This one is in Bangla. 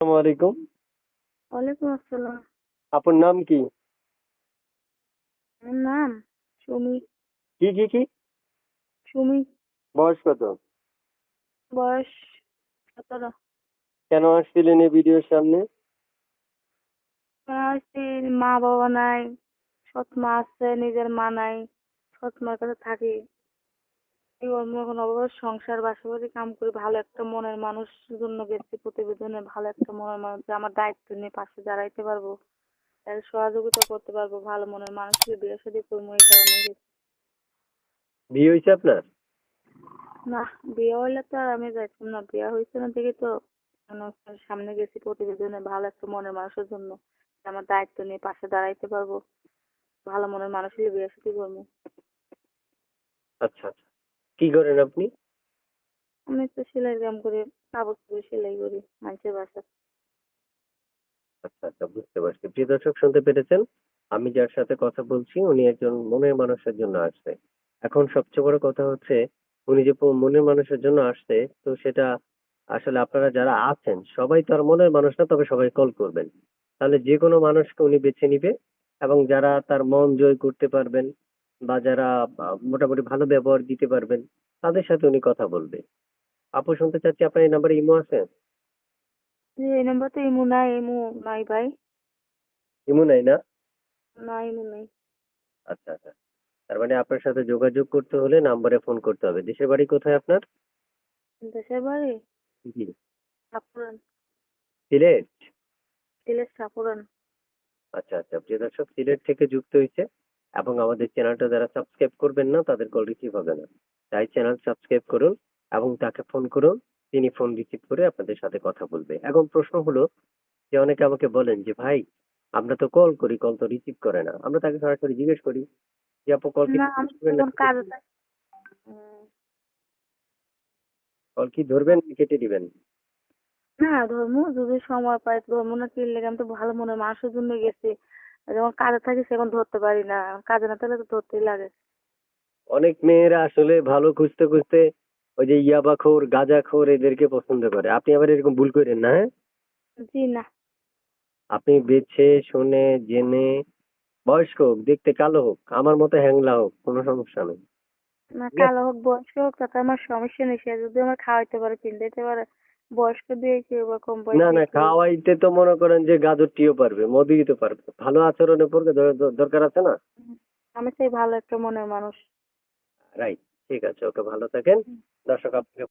আসসালামু আলাইকুম। ওয়ালাইকুম আসসালাম। আপনার নাম কি? আমার নাম সুমি। কি? সুমি। বয়স কত? বয়স 17। কেন আসছিলেন এই ভিডিওর সামনে? আসছি, মা বাবা নাই, সৎ মা আছে, নিজের মা নাই, সৎ মার কাছে থাকি। এই অন্য এখন অবশ্য সংসার বাসাবাড়ি কাম করে ভালো একটা মনের মানুষ জন্য গেছি প্রতিবেদনে, ভালো একটা মনের মানুষ যে আমার দায়িত্ব নিয়ে পাশে দাঁড়াইতে পারবো, তাদের সহযোগিতা করতে পারবো, ভালো মনের মানুষকে বিয়ে শাদী করবো, এই কারণে গেছি। বিয়ে হয়েছে আপনার? না, বিয়ে হইলে তো আর আমি যাইতাম না, বিয়ে হয়েছে না দেখি তো সামনে গেছি প্রতিবেদনে ভালো একটা মনের মানুষের জন্য, যে আমার দায়িত্ব নিয়ে পাশে দাঁড়াইতে পারবো, ভালো মনের মানুষ হলে বিয়ে শাদী করবো। আচ্ছা। কি করেন আপনি? আমি তো সেলাই কাম করি, কাপড় চোপড় সেলাই করি মানুষের বাসা। আচ্ছা, বুঝতে পারছি। প্রিয় দর্শক, শুনতে পেরেছেন? আমি যার সাথে কথা বলছি উনি একজন মনের মানুষের জন্য আসছে। এখন সবচেয়ে বড় কথা হচ্ছে উনি যে মনের মানুষের জন্য আসছে, তো সেটা আসলে আপনারা যারা আছেন সবাই তো আর মনের মানুষ না, তবে সবাই কল করবেন। তাহলে যে কোনো মানুষকে উনি বেছে নিবে এবং যারা তার মন জয় করতে পারবেন বা যারা মোটামুটি ভালো ব্যবহার দিতে পারবেন তাদের সাথে উনি কথা বলবে। আপু, শুনতে চাচ্ছি আপনার এই নাম্বারে ইমো আছে? যে এই নাম্বার তো ইমু নাই, ইমু নাই ভাই। ইমো নাই না? না, ইমু নাই। আচ্ছা। তার মানে আপনার সাথে যোগাযোগ করতে হলে নাম্বারে ফোন করতে হবে। দেশের বাড়ি কোথায় আপনার? দেশের বাড়ি জি। সাপুরান। সিলেট? সিলেট সাপুরান। আচ্ছা। প্রিয় দর্শক, সিলেট থেকে যুক্ত হয়েছে এবং আমাদের চ্যানেলটা যারা সাবস্ক্রাইব করবেন না তাদের কল রিসিভ হবে না। তাই চ্যানেল সাবস্ক্রাইব করুন এবং তাকে ফোন করুন। তিনি ফোন রিসিভ করে আপনাদের সাথে কথা বলবে। এখন প্রশ্ন হলো যে অনেকে আমাকে বলেন যে ভাই, আমরা তো কল করি, কল তো রিসিভ করে না। আমরা তাকে সরাসরি জিজ্ঞেস করি যে আপু, কল কি না, রিসিভ আমি করবেন না তখন কেটে কাজে দিবেন? থাকি। উম, কল কি ধরবেন কি কেটে দিবেন? না, ধর্ম যদি সময় পাই ধর্ম না কি লেগে, আমি তো ভালো মনের মানুষের জন্য গেছি। আর যখন কাজে থাকি সেখন ধরতে পারি না, কাজে না থাকলে তো ধরতেই লাগে। অনেক মেয়েরা আসলে ভালো খুঁজতে খুঁজতে ওই যে ইয়াবাখোর গাঁজাখোর এদেরকে পছন্দ করে। আপনি আবার এরকম ভুল করেন না, হ্যাঁ? জি না। আপনি বেছে শুনে জেনে, বয়স্ক হোক, দেখতে কালো হোক, আমার মতো হ্যাংলা হোক, কোনো সমস্যা নেই। না, ঠিক আছে? কালো হোক বয়স্ক হোক তাতে আমার সমস্যা নেই, সে যদি আমার খাওয়াইতে পারে পিন্দাইতে পারে, বয়স্ক দিয়ে কি বা কম না বয়সী না, কি। খাওয়াইতে তো মনে করেন যে গাজরটিও পারবে, মধুই তো পারবে। ভালো আচরণের পরে দরকার আছে না? আমি চাই ভালো একটা মনের মানুষ। রাইট। ঠিক আছে, ওকে, ভালো থাকেন। দর্শক আপনাকে